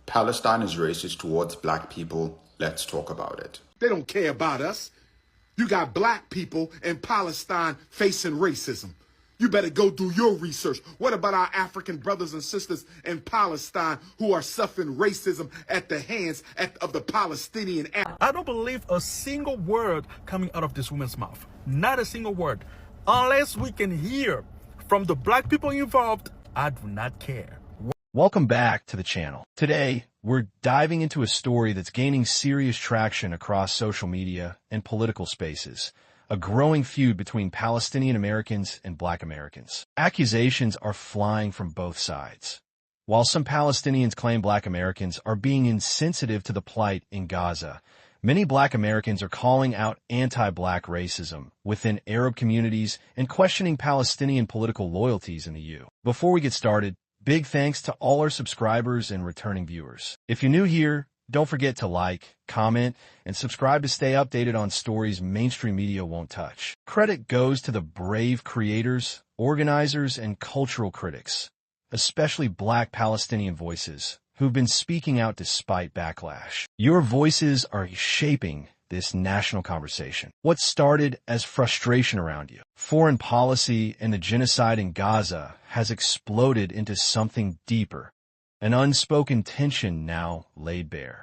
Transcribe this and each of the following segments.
Palestine is racist towards black people. Let's talk about it. They don't care about us. You got black people in Palestine facing racism. You better go do your research. What about our African brothers and sisters in Palestine who are suffering racism at the hands of the Palestinian? I don't believe a single word coming out of this woman's mouth. Not a single word. Unless we can hear from the black people involved, I do not care. Welcome back to the channel. Today, we're diving into a story that's gaining serious traction across social media and political spaces. A growing feud between Palestinian Americans and Black Americans. Accusations are flying from both sides. While some Palestinians claim Black Americans are being insensitive to the plight in Gaza, many Black Americans are calling out anti-Black racism within Arab communities and questioning Palestinian political loyalties in the EU. Before we get started, big thanks to all our subscribers and returning viewers. If you're new here, don't forget to like, comment, and subscribe to stay updated on stories mainstream media won't touch. Credit goes to the brave creators, organizers, and cultural critics, especially Black Palestinian voices, who've been speaking out despite backlash. Your voices are shaping this national conversation. What started as frustration around you, foreign policy and the genocide in Gaza, has exploded into something deeper. An unspoken tension now laid bare.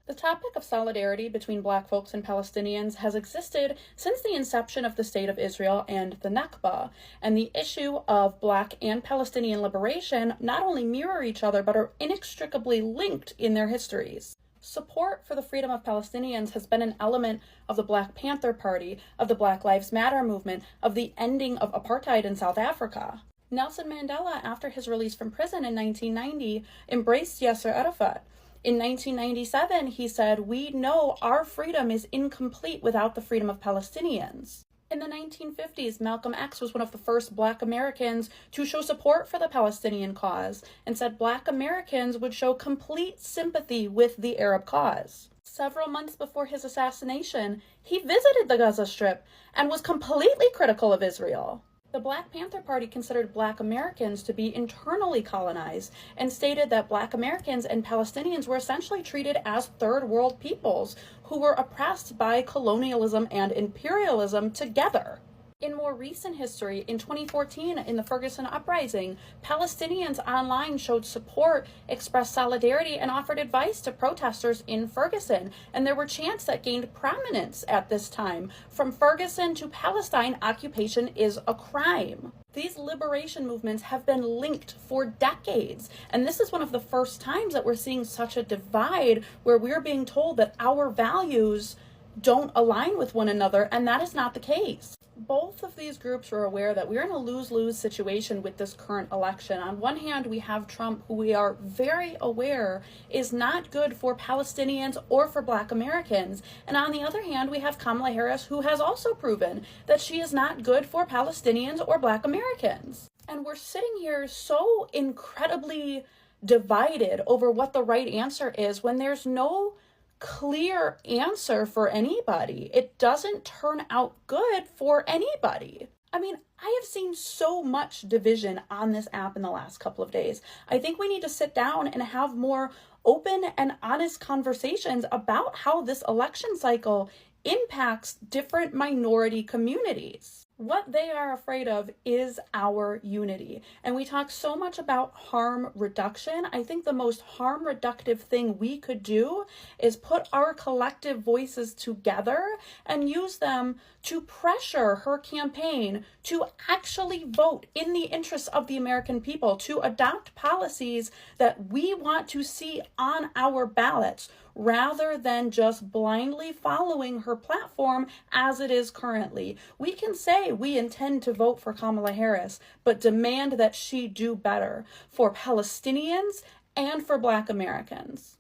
The topic of solidarity between Black folks and Palestinians has existed since the inception of the State of Israel and the Nakba, and the issue of Black and Palestinian liberation not only mirror each other but are inextricably linked in their histories. Support for the freedom of Palestinians has been an element of the Black Panther Party, of the Black Lives Matter movement, of the ending of apartheid in South Africa. Nelson Mandela, after his release from prison in 1990, embraced Yasser Arafat. In 1997, he said, "We know our freedom is incomplete without the freedom of Palestinians." In the 1950s, Malcolm X was one of the first Black Americans to show support for the Palestinian cause and said Black Americans would show complete sympathy with the Arab cause. Several months before his assassination, he visited the Gaza Strip and was completely critical of Israel. The Black Panther Party considered Black Americans to be internally colonized and stated that Black Americans and Palestinians were essentially treated as third world peoples who were oppressed by colonialism and imperialism together. In more recent history, in 2014, in the Ferguson Uprising, Palestinians online showed support, expressed solidarity, and offered advice to protesters in Ferguson. And there were chants that gained prominence at this time. From Ferguson to Palestine, occupation is a crime. These liberation movements have been linked for decades. And this is one of the first times that we're seeing such a divide where we're being told that our values don't align with one another, and that is not the case. Both of these groups are aware that we're in a lose-lose situation with this current election. On one hand, we have Trump, who we are very aware is not good for Palestinians or for Black Americans. And on the other hand, we have Kamala Harris, who has also proven that she is not good for Palestinians or Black Americans. And we're sitting here so incredibly divided over what the right answer is when there's no clear answer for anybody. It doesn't turn out good for anybody. I mean, I have seen so much division on this app in the last couple of days. I think we need to sit down and have more open and honest conversations about how this election cycle impacts different minority communities. What they are afraid of is our unity. And we talk so much about harm reduction. I think the most harm reductive thing we could do is put our collective voices together and use them to pressure her campaign to actually vote in the interests of the American people, to adopt policies that we want to see on our ballots, rather than just blindly following her platform as it is currently. We can say we intend to vote for Kamala Harris, but demand that she do better for Palestinians and for Black Americans.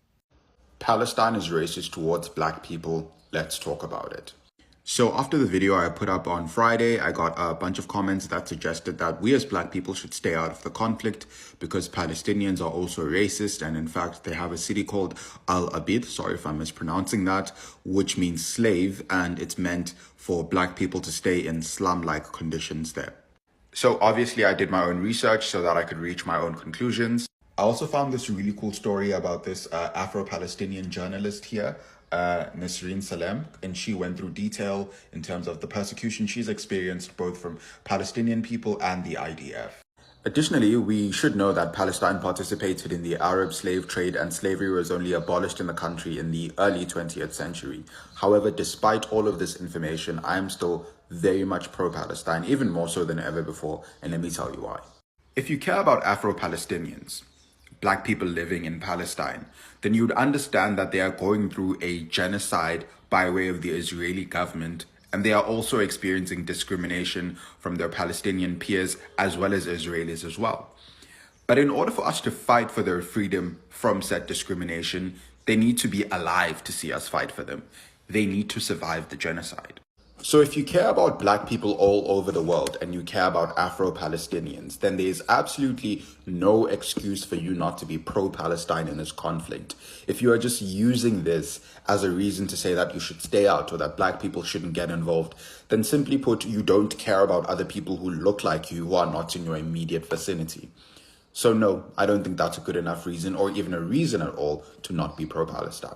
Palestine is racist towards black people. Let's talk about it. So after the video I put up on Friday, I got a bunch of comments that suggested that we as black people should stay out of the conflict because Palestinians are also racist. And in fact, they have a city called Al Abid, sorry if I'm mispronouncing that, which means slave. And it's meant for black people to stay in slum-like conditions there. So obviously I did my own research so that I could reach my own conclusions. I also found this really cool story about this Afro-Palestinian journalist here, Nasreen Salem, and she went through detail in terms of the persecution she's experienced both from Palestinian people and the IDF. Additionally, we should know that Palestine participated in the Arab slave trade and slavery was only abolished in the country in the early 20th century. However, despite all of this information, I am still very much pro-Palestine, even more so than ever before, and let me tell you why. If you care about Afro-Palestinians, Black people living in Palestine, then you'd understand that they are going through a genocide by way of the Israeli government, and they are also experiencing discrimination from their Palestinian peers as well as Israelis as well. But in order for us to fight for their freedom from said discrimination, they need to be alive to see us fight for them. They need to survive the genocide. So if you care about Black people all over the world and you care about Afro-Palestinians, then there is absolutely no excuse for you not to be pro-Palestine in this conflict. If you are just using this as a reason to say that you should stay out or that Black people shouldn't get involved, then simply put, you don't care about other people who look like you who are not in your immediate vicinity. So no, I don't think that's a good enough reason or even a reason at all to not be pro-Palestine.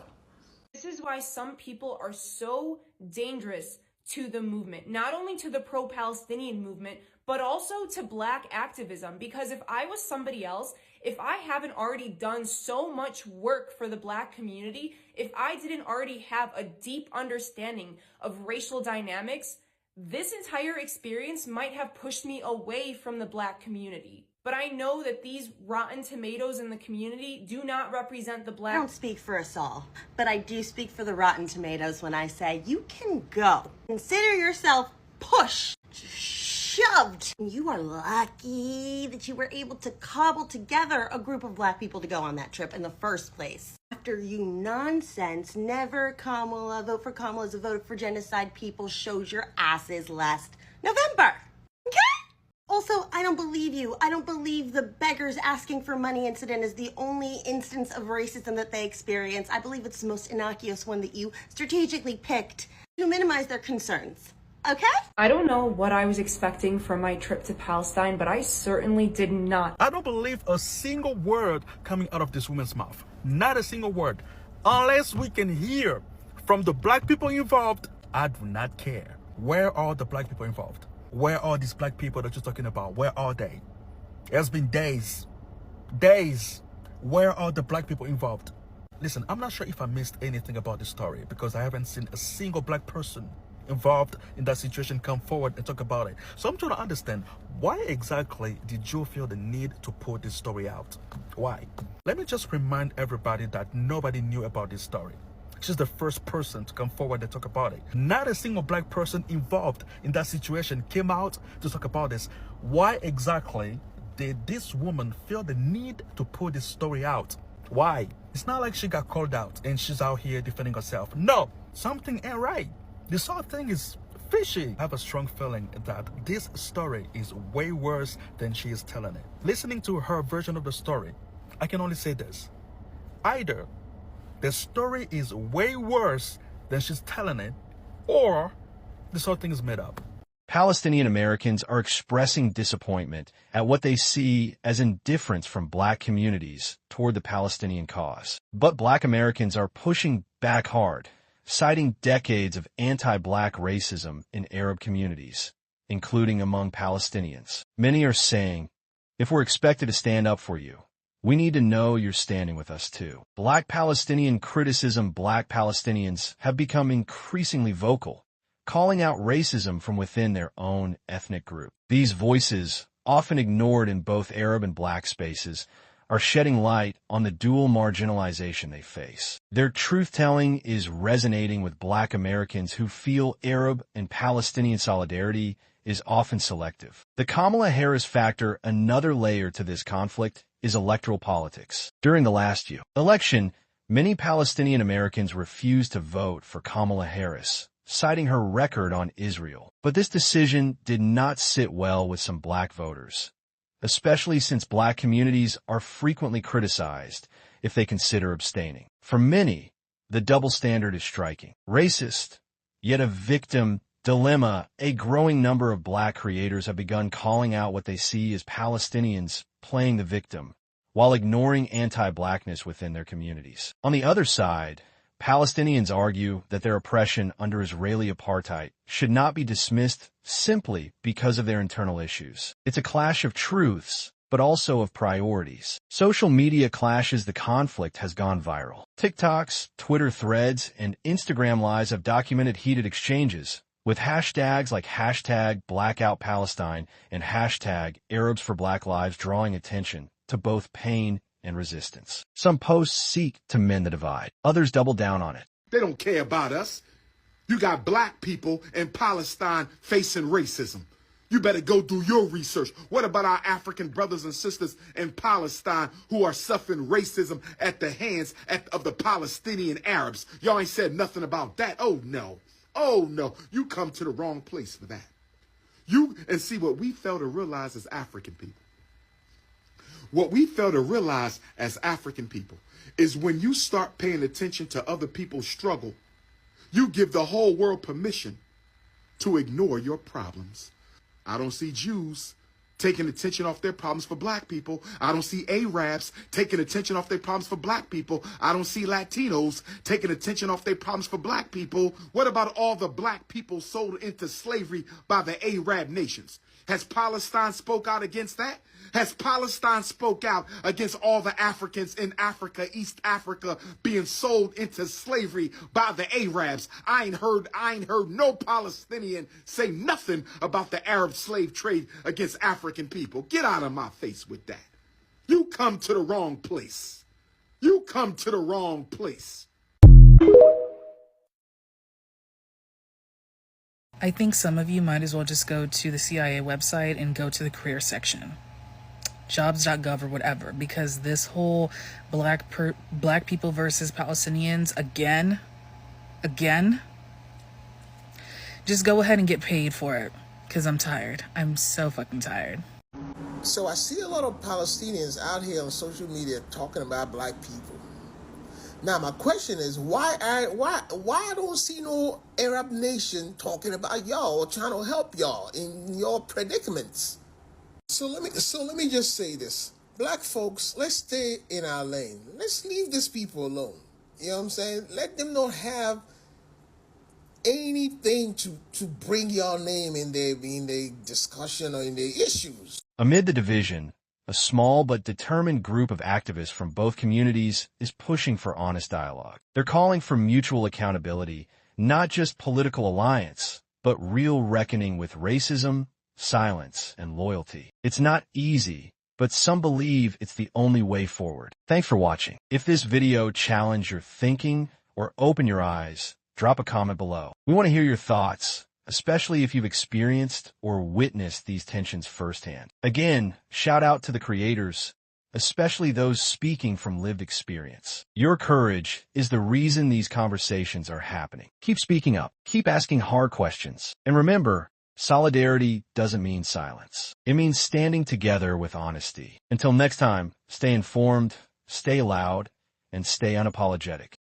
This is why some people are so dangerous to the movement, not only to the pro-Palestinian movement, but also to Black activism. Because if I was somebody else, if I haven't already done so much work for the Black community, if I didn't already have a deep understanding of racial dynamics, this entire experience might have pushed me away from the Black community. But I know that these rotten tomatoes in the community do not represent the Black. I don't speak for us all, but I do speak for the rotten tomatoes when I say you can go. Consider yourself pushed, shoved. You are lucky that you were able to cobble together a group of Black people to go on that trip in the first place. After you nonsense, never Kamala, vote for Kamala as a vote for genocide people shows your asses last November. Okay? Also, I don't believe you. I don't believe the beggars asking for money incident is the only instance of racism that they experience. I believe it's the most innocuous one that you strategically picked to minimize their concerns. Okay? I don't know what I was expecting from my trip to Palestine, but I certainly did not. I don't believe a single word coming out of this woman's mouth. Not a single word. Unless we can hear from the Black people involved, I do not care. Where are the Black people involved? Where are these Black people that you're talking about? Where are they? It's been days. Where are the Black people involved? Listen, I'm not sure if I missed anything about this story because I haven't seen a single Black person involved in that situation come forward and talk about it. So I'm trying to understand, why exactly did you feel the need to put this story out? Why? Let me just remind everybody that nobody knew about this story. She's the first person to come forward and talk about it. Not a single Black person involved in that situation came out to talk about this. Why exactly did this woman feel the need to put this story out? Why? It's not like she got called out and she's out here defending herself. No, something ain't right. This whole thing is fishy. I have a strong feeling that this story is way worse than she is telling it. Listening to her version of the story, I can only say this. Either the story is way worse than she's telling it, or this whole thing is made up. Palestinian Americans are expressing disappointment at what they see as indifference from Black communities toward the Palestinian cause. But Black Americans are pushing back hard, citing decades of anti-Black racism in Arab communities, including among Palestinians. Many are saying, if we're expected to stand up for you, we need to know you're standing with us too. Black Palestinian criticism. Black Palestinians have become increasingly vocal, calling out racism from within their own ethnic group. These voices, often ignored in both Arab and Black spaces, are shedding light on the dual marginalization they face. Their truth-telling is resonating with Black Americans who feel Arab and Palestinian solidarity is often selective. The Kamala Harris factor, another layer to this conflict, is electoral politics. During the last election, many Palestinian Americans refused to vote for Kamala Harris, citing her record on Israel. But this decision did not sit well with some Black voters, especially since Black communities are frequently criticized if they consider abstaining. For many, the double standard is striking. Racist, yet a victim dilemma. A growing number of Black creators have begun calling out what they see as Palestinians playing the victim, while ignoring anti-blackness within their communities. On the other side, Palestinians argue that their oppression under Israeli apartheid should not be dismissed simply because of their internal issues. It's a clash of truths, but also of priorities. Social media clashes. The conflict has gone viral. TikToks, Twitter threads, and Instagram lives have documented heated exchanges, with hashtags like hashtag #BlackoutPalestine and hashtag Arabs for Black Lives drawing attention to both pain and resistance. Some posts seek to mend the divide. Others double down on it. They don't care about us. You got black people in Palestine facing racism. You better go do your research. What about our African brothers and sisters in Palestine who are suffering racism at the hands of the Palestinian Arabs? Y'all ain't said nothing about that. Oh, no. Oh, no. You come to the wrong place for that. And see what we fail to realize as African people. What we fail to realize as African people is when you start paying attention to other people's struggle, you give the whole world permission to ignore your problems. I don't see Jews taking attention off their problems for black people. I don't see Arabs taking attention off their problems for black people. I don't see Latinos taking attention off their problems for black people. What about all the black people sold into slavery by the Arab nations? Has Palestine spoke out against that? Has Palestine spoke out against all the Africans in Africa, East Africa, being sold into slavery by the Arabs? I ain't heard no Palestinian say nothing about the Arab slave trade against African people. Get out of my face with that. You come to the wrong place. You come to the wrong place. I think some of you might as well just go to the CIA website and go to the career section, jobs.gov or whatever, because this whole black people versus Palestinians again, just go ahead and get paid for it, because I'm tired. I'm so fucking tired. So I see a lot of Palestinians out here on social media talking about black people. Now my question is, why I don't see no Arab nation talking about y'all or trying to help y'all in your predicaments? So let me just say this. Black folks, let's stay in our lane. Let's leave these people alone. You know what I'm saying? Let them not have anything to bring your name in their discussion or in their issues. Amid the division, a small but determined group of activists from both communities is pushing for honest dialogue. They're calling for mutual accountability, not just political alliance, but real reckoning with racism, silence, and loyalty. It's not easy, but some believe it's the only way forward. Thanks for watching. If this video challenged your thinking or opened your eyes, drop a comment below. We want to hear your thoughts, especially if you've experienced or witnessed these tensions firsthand. Again, shout out to the creators, especially those speaking from lived experience. Your courage is the reason these conversations are happening. Keep speaking up, keep asking hard questions, and remember, solidarity doesn't mean silence. It means standing together with honesty. Until next time, stay informed, stay loud, and stay unapologetic.